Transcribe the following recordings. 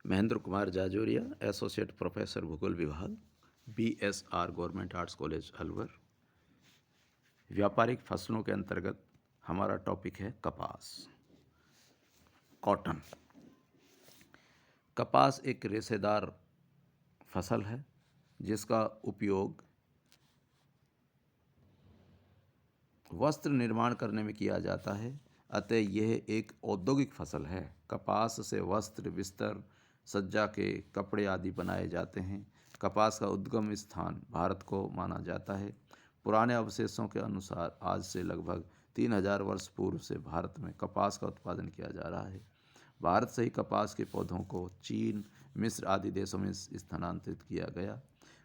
Mahendra Kumar Jajoria, associate professor भूगोल विभाग, BSR government arts college Alwar. व्यापारिक फसलों के अंतर्गत हमारा टॉपिक है कपास, कॉटन। कपास एक रेशेदार फसल है जिसका उपयोग वस्त्र निर्माण करने में किया जाता है, अतः यह एक औद्योगिक फसल है। कपास से वस्त्र, बिस्तर, सज्जा के कपड़े आदि बनाए जाते हैं। कपास का उद्गम स्थान भारत को माना जाता है। पुराने अवशेषों के अनुसार आज से लगभग 3000 वर्ष पूर्व से भारत में कपास का उत्पादन किया जा रहा है। भारत से ही कपास के पौधों को चीन, मिस्र आदि देशों में स्थानांतरित किया गया।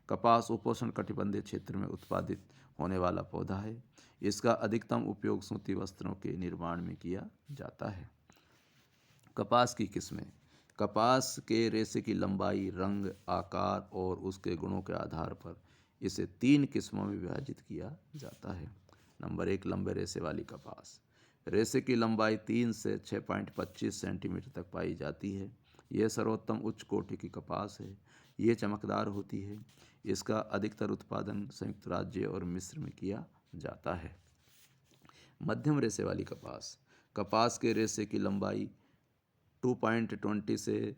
कपास उपोष्णकटिबंधीय क्षेत्र में उत्पादित होने वाला पौधा है। इसका अधिकतम उपयोग सूती वस्त्रों के निर्माण में किया जाता है। कपास की किस्में। कपास के रेशे की लंबाई, रंग, आकार और उसके गुणों के आधार पर इसे 3 किस्मों में विभाजित किया जाता है। नंबर 1, लंबे रेशे वाली कपास। रेशे की लंबाई 3 से 6.25 सेंटीमीटर तक पाई जाती है। यह सर्वोत्तम उच्च कोटि की कपास है। ये चमकदार होती है। इसका अधिकतर उत्पादन संयुक्त राज्य और मिस्र में किया जाता है। मध्यम रेशे वाली कपास। कपास के रेशे की लंबाई 2.20 से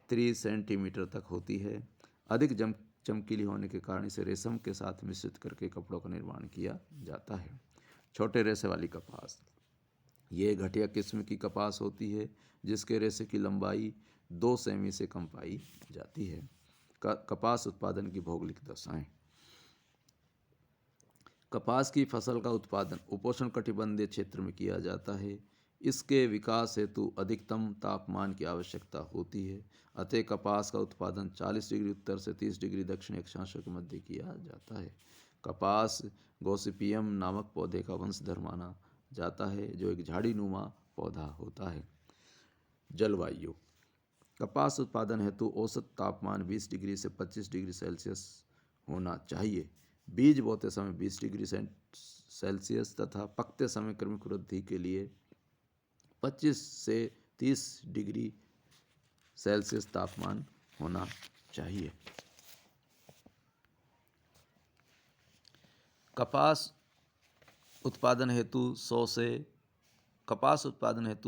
3 सेंटीमीटर तक होती है। अधिक चमकीली होने के कारण इसे रेशम के साथ मिश्रित करके कपड़ों का निर्माण किया जाता है। छोटे रेशे वाली कपास। ये घटिया किस्म की कपास होती है जिसके रेशे की लंबाई 2 सेमी से कम पाई जाती है। कपास उत्पादन की भौगोलिक दशाएं। कपास की फसल का उत्पादन उपोष्णकटिबंधीय क्षेत्र में किया जाता है। इसके विकास हेतु अधिकतम तापमान की आवश्यकता होती है, अतः कपास का उत्पादन 40 डिग्री उत्तर से 30 डिग्री दक्षिण अक्षांशों के मध्य किया जाता है। कपास गॉसिपियम नामक पौधे का वंशधर माना जाता है, जो एक झाड़ीनुमा पौधा होता है। जलवायु। कपास उत्पादन हेतु औसत तापमान 20 डिग्री से 25 डिग्री सेल्सियस होना चाहिए। बीज बोते समय 20 डिग्री सेल्सियस तथा पकते समय क्रमिक वृद्धि के लिए 25 से 30 डिग्री सेल्सियस तापमान होना चाहिए। कपास उत्पादन हेतु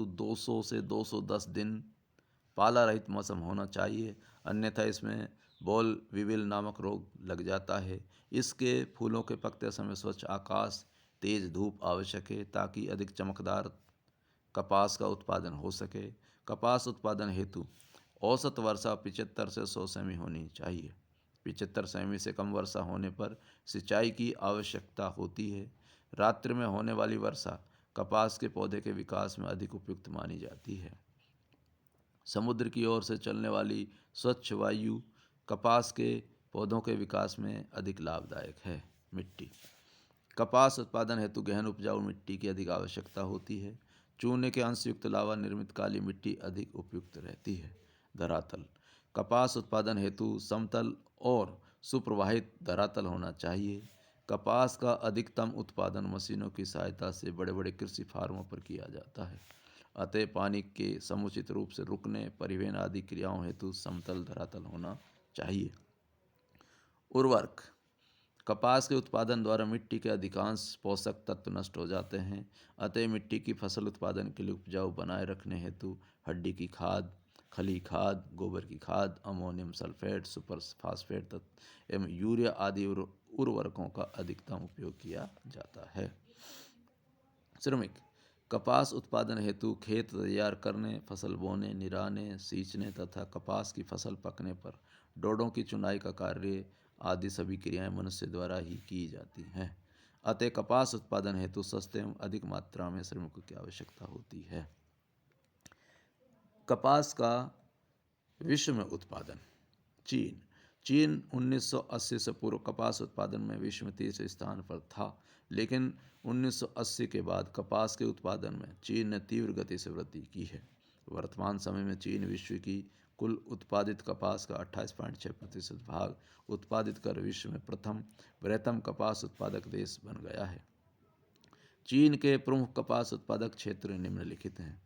200 से 210 दिन पाला रहित मौसम होना चाहिए, अन्यथा इसमें बॉल विविल नामक रोग लग जाता है। इसके फूलों के पकते समय स्वच्छ आकाश, तेज धूप आवश्यक है ताकि अधिक चमकदार कपास का उत्पादन हो सके। कपास उत्पादन हेतु औसत वर्षा 75 से 100 सेमी होनी चाहिए। 75 सेमी से कम वर्षा होने पर सिंचाई की आवश्यकता होती है। रात्रि में होने वाली वर्षा कपास के पौधे के विकास में अधिक उपयुक्त मानी जाती है। समुद्र की ओर से चलने वाली स्वच्छ वायु कपास के पौधों के विकास में अधिक लाभदायक है। मिट्टी। कपास उत्पादन हेतु गहन उपजाऊ मिट्टी की अधिक आवश्यकता होती है। चूने के अंशयुक्त लावा निर्मित काली मिट्टी अधिक उपयुक्त रहती है। धरातल। कपास उत्पादन हेतु समतल और सुप्रवाहित धरातल होना चाहिए। कपास का अधिकतम उत्पादन मशीनों की सहायता से बड़े बड़े कृषि फार्मों पर किया जाता है, अतः पानी के समुचित रूप से रुकने, परिवहन आदि क्रियाओं हेतु समतल धरातल होना चाहिए। उर्वरक। कपास के उत्पादन द्वारा मिट्टी के अधिकांश पोषक तत्व नष्ट हो जाते हैं, अतः मिट्टी की फसल उत्पादन के लिए उपजाऊ बनाए रखने हेतु हड्डी की खाद, खली खाद, गोबर की खाद, अमोनियम सल्फेट, सुपर फास्फेट तत्व एवं यूरिया आदि उर्वरकों का अधिकतम उपयोग किया जाता है। श्रमिक। कपास उत्पादन हेतु खेत तैयार करने, फसल बोने, निराने, सींचने तथा कपास की फसल पकने पर डोडों की चुनाई का कार्य आदि सभी क्रियाएं मनुष्य द्वारा ही की जाती हैं, अतः कपास उत्पादन हेतु सस्ते एवं अधिक मात्रा में श्रमिकों की आवश्यकता होती है। कपास का विश्व में उत्पादन। चीन 1980 से पूर्व कपास उत्पादन में विश्व में तीसरे स्थान पर था, लेकिन 1980 के बाद कपास के उत्पादन में चीन ने तीव्र गति से वृद्धि की है। वर्तमान समय में चीन विश्व की कुल उत्पादित कपास का 28.6% भाग उत्पादित कर विश्व में प्रथम बृहत्तम कपास उत्पादक देश बन गया है। चीन के प्रमुख कपास उत्पादक क्षेत्र निम्नलिखित हैं: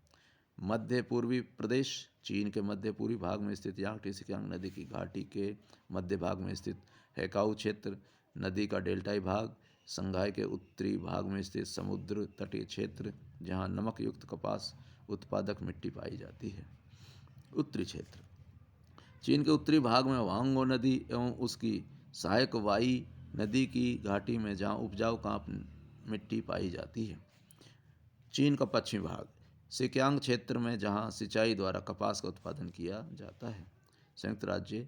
मध्य पूर्वी प्रदेश, चीन के मध्य पूर्वी भाग में स्थित यांगटी सिकियांग नदी की घाटी के मध्य भाग में स्थित हैकाऊ क्षेत्र, नदी का डेल्टाई भाग, संघाई के उत्तरी भाग में स्थित समुद्र तटीय क्षेत्र जहाँ नमक युक्त कपास उत्पादक मिट्टी पाई जाती है। उत्तरी क्षेत्र चीन के उत्तरी भाग में वांगो नदी एवं उसकी सहायक वाई नदी की घाटी में जहाँ उपजाऊ कांप मिट्टी पाई जाती है। चीन का पश्चिमी भाग सिकियांग क्षेत्र में जहाँ सिंचाई द्वारा कपास का उत्पादन किया जाता है। संयुक्त राज्य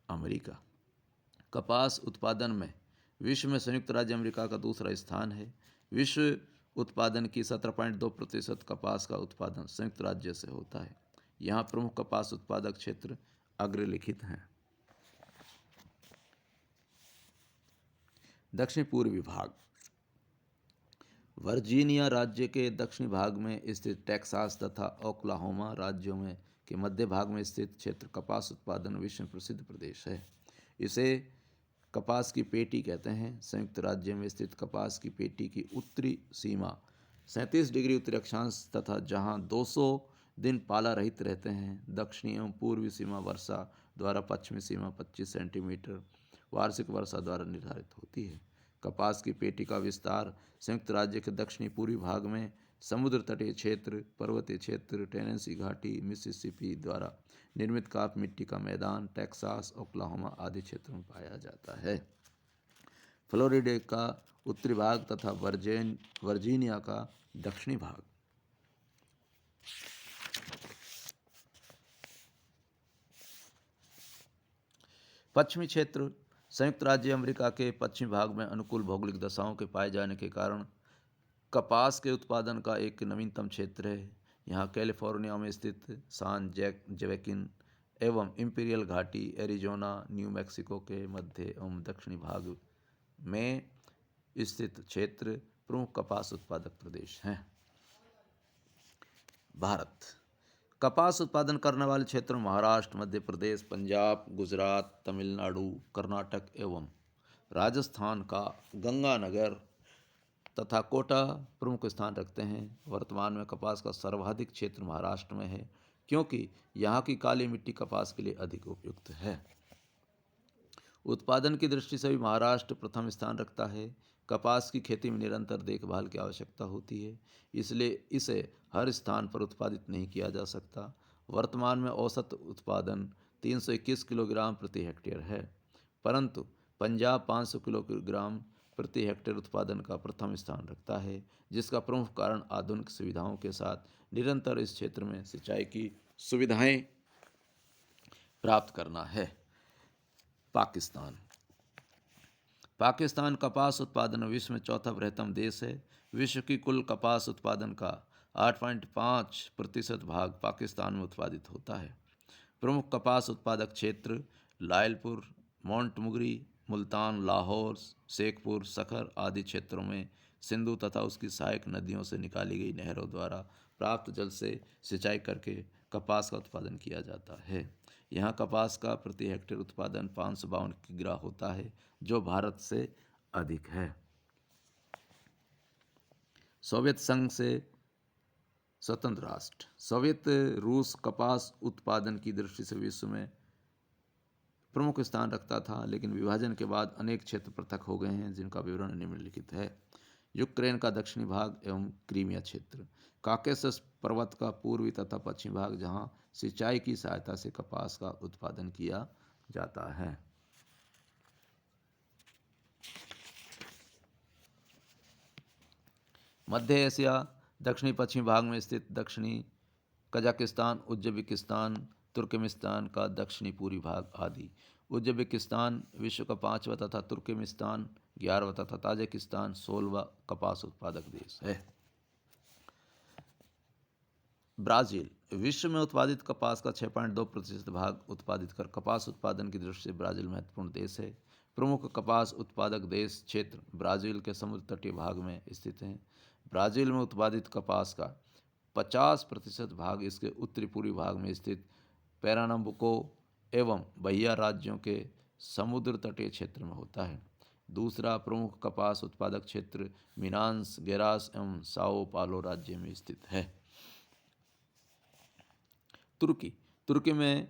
अमेरिका कपास उत्पादन में विश्व में संयुक्त राज्य अमेरिका का दूसरा स्थान है। विश्व उत्पादन की 17.2% कपास का उत्पादन संयुक्त राज्य से होता है। यहाँ प्रमुख कपास उत्पादक क्षेत्र अग्रलिखित हैं। दक्षिण पूर्वी भाग वर्जीनिया राज्य के दक्षिणी भाग में स्थित टेक्सास तथा ओक्लाहोमा राज्यों में के मध्य भाग में स्थित क्षेत्र कपास उत्पादन विश्व में प्रसिद्ध प्रदेश है। इसे कपास की पेटी कहते हैं। संयुक्त राज्य में स्थित कपास की पेटी की उत्तरी सीमा 37 डिग्री उत्तरी अक्षांश तथा जहां 200 दिन पाला रहित रहते हैं। दक्षिणी एवं पूर्वी सीमा वर्षा द्वारा, पश्चिमी सीमा 25 सेंटीमीटर वार्षिक वर्षा द्वारा निर्धारित होती है। कपास की पेटी का विस्तार संयुक्त राज्य के दक्षिणी पूर्वी भाग में समुद्र तटीय क्षेत्र, पर्वतीय क्षेत्र, टेनेसी घाटी, मिसिसिपी द्वारा निर्मित काप मिट्टी का मैदान, टेक्सास, ओक्लाहोमा आदि क्षेत्रों में पाया जाता है। फ्लोरिडा का उत्तरी भाग तथा वर्जीनिया का दक्षिणी भाग। पश्चिमी क्षेत्र संयुक्त राज्य अमेरिका के पश्चिमी भाग में अनुकूल भौगोलिक दशाओं के पाए जाने के कारण कपास के उत्पादन का एक नवीनतम क्षेत्र है। यहाँ कैलिफोर्निया में स्थित सान जोaquin एवं इंपीरियल घाटी, एरिजोना, न्यू मैक्सिको के मध्य एवं दक्षिणी भाग में स्थित क्षेत्र प्रमुख कपास उत्पादक प्रदेश हैं। भारत कपास उत्पादन करने वाले क्षेत्रों महाराष्ट्र, मध्य प्रदेश, पंजाब, गुजरात, तमिलनाडु, कर्नाटक एवं राजस्थान का गंगानगर तथा कोटा प्रमुख स्थान रखते हैं। वर्तमान में कपास का सर्वाधिक क्षेत्र महाराष्ट्र में है, क्योंकि यहाँ की काली मिट्टी कपास के लिए अधिक उपयुक्त है। उत्पादन की दृष्टि से भी महाराष्ट्र प्रथम स्थान रखता है। कपास की खेती में निरंतर देखभाल की आवश्यकता होती है, इसलिए इसे हर स्थान पर उत्पादित नहीं किया जा सकता। वर्तमान में औसत उत्पादन 321 किलोग्राम प्रति हेक्टेयर है, परंतु पंजाब 500 किलोग्राम प्रति हेक्टेयर उत्पादन का प्रथम स्थान रखता है, जिसका प्रमुख कारण आधुनिक सुविधाओं के साथ निरंतर इस क्षेत्र में सिंचाई की सुविधाएं प्राप्त करना है। पाकिस्तान कपास उत्पादन में विश्व में चौथा बृहत्तम देश है। विश्व की कुल कपास उत्पादन का 8.5% भाग पाकिस्तान में उत्पादित होता है। प्रमुख कपास उत्पादक क्षेत्र लायलपुर, मोंटमुगरी, मुल्तान, लाहौर, शेखपुर, सखर आदि क्षेत्रों में सिंधु तथा उसकी सहायक नदियों से निकाली गई नहरों द्वारा प्राप्त जल से सिंचाई करके कपास का उत्पादन किया जाता है। यहाँ कपास का प्रति हेक्टेयर उत्पादन 552 किग्रा होता है, जो भारत से अधिक है। सोवियत संघ से स्वतंत्र राष्ट्र सोवियत रूस कपास उत्पादन की दृष्टि से विश्व में प्रमुख स्थान रखता था, लेकिन विभाजन के बाद अनेक क्षेत्र पृथक हो गए हैं, जिनका विवरण निम्नलिखित है। यूक्रेन का दक्षिणी भाग एवं क्रीमिया क्षेत्र, काकेशस पर्वत का पूर्वी तथा पश्चिमी भाग, जहां सिंचाई की सहायता से कपास का उत्पादन किया जाता है। मध्य एशिया दक्षिणी पश्चिमी भाग में स्थित दक्षिणी कजाकिस्तान, उज्बेकिस्तान, तुर्कमेनिस्तान का दक्षिणी पूर्वी भाग आदि। उज्बेकिस्तान विश्व का 5वां तथा तुर्कमेनिस्तान 11वां तथा ताजिकिस्तान 16वां कपास उत्पादक देश है। ब्राज़ील विश्व में उत्पादित कपास का 6.2% भाग उत्पादित कर कपास उत्पादन की दृष्टि से ब्राज़ील महत्वपूर्ण देश है। प्रमुख कपास उत्पादक देश क्षेत्र ब्राज़ील के समुद्र तटीय भाग में स्थित हैं। ब्राज़ील में उत्पादित कपास का 50% भाग इसके उत्तरी पूर्वी भाग में स्थित पेरानम्बुको एवं बहिया राज्यों के समुद्र तटीय क्षेत्र में होता है। दूसरा प्रमुख कपास उत्पादक क्षेत्र मिनास गेरास एवं साओ पालो राज्य में स्थित है। तुर्की तुर्की में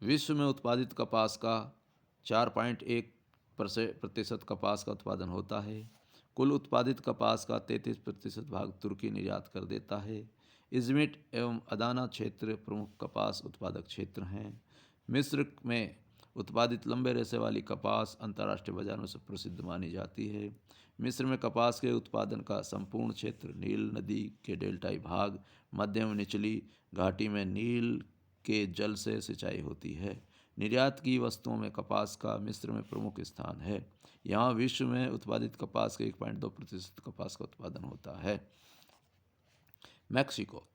विश्व में उत्पादित कपास का 4.1% कपास का उत्पादन होता है। कुल उत्पादित कपास का 33% भाग तुर्की निर्यात कर देता है। इज़मिट एवं अदाना क्षेत्र प्रमुख कपास उत्पादक क्षेत्र हैं। मिस्र में उत्पादित लंबे रेशे वाली कपास अंतर्राष्ट्रीय बाजारों से प्रसिद्ध मानी जाती है। मिस्र में कपास के उत्पादन का संपूर्ण क्षेत्र नील नदी के डेल्टाई भाग, मध्य एवं निचली घाटी में नील के जल से सिंचाई होती है। निर्यात की वस्तुओं में कपास का मिस्र में प्रमुख स्थान है। यहाँ विश्व में उत्पादित कपास के 1.2% कपास का उत्पादन होता है। मैक्सिको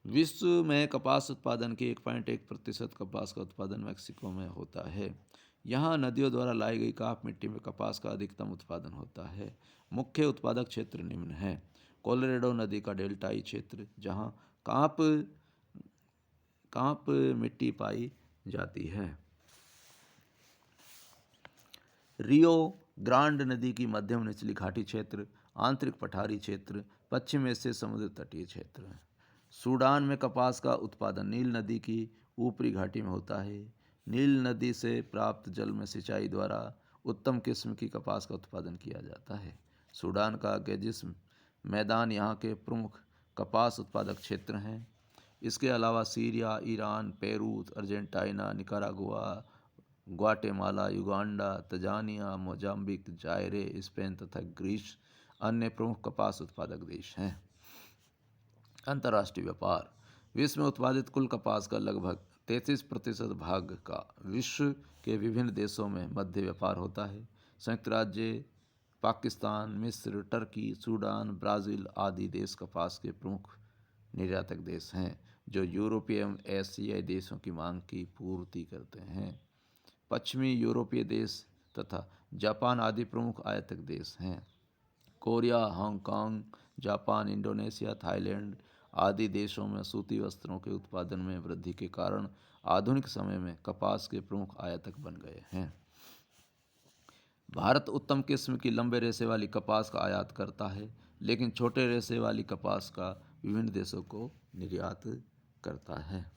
विश्व में कपास उत्पादन के 1.1% कपास का उत्पादन मैक्सिको में होता है। यहाँ नदियों द्वारा लाई गई काप मिट्टी में कपास का अधिकतम उत्पादन होता है। मुख्य उत्पादक क्षेत्र निम्न है। कोलोराडो नदी का डेल्टाई क्षेत्र जहाँ काप मिट्टी पाई जाती है। रियो ग्रांड नदी की मध्यम निचली घाटी क्षेत्र, आंतरिक पठारी क्षेत्र, पश्चिम एशिया समुद्र तटीय क्षेत्र। सूडान में कपास का उत्पादन नील नदी की ऊपरी घाटी में होता है। नील नदी से प्राप्त जल में सिंचाई द्वारा उत्तम किस्म की कपास का उत्पादन किया जाता है। सूडान का गेजिस मैदान यहाँ के प्रमुख कपास उत्पादक क्षेत्र हैं। इसके अलावा Syria, Iran, Peru, Argentina, Nicaragua, Guatemala, Uganda, Tanzania, Mozambique, जायरे, Spain तथा ग्रीस अन्य प्रमुख कपास उत्पादक देश हैं। अंतर्राष्ट्रीय व्यापार विश्व में उत्पादित कुल कपास का लगभग 33% भाग का विश्व के विभिन्न देशों में मध्य व्यापार होता है। संयुक्त राज्य, पाकिस्तान, मिस्र, टर्की, सूडान, ब्राज़ील आदि देश कपास के प्रमुख निर्यातक देश हैं, जो यूरोपीय एवं एशियाई देशों की मांग की पूर्ति करते हैं। पश्चिमी यूरोपीय देश तथा जापान आदि प्रमुख आयातक देश हैं। Korea, Hong Kong, Japan, Indonesia, Thailand आदि देशों में सूती वस्त्रों के उत्पादन में वृद्धि के कारण आधुनिक समय में कपास के प्रमुख आयातक बन गए हैं। भारत उत्तम किस्म की लंबे रेशे वाली कपास का आयात करता है, लेकिन छोटे रेशे वाली कपास का विभिन्न देशों को निर्यात करता है।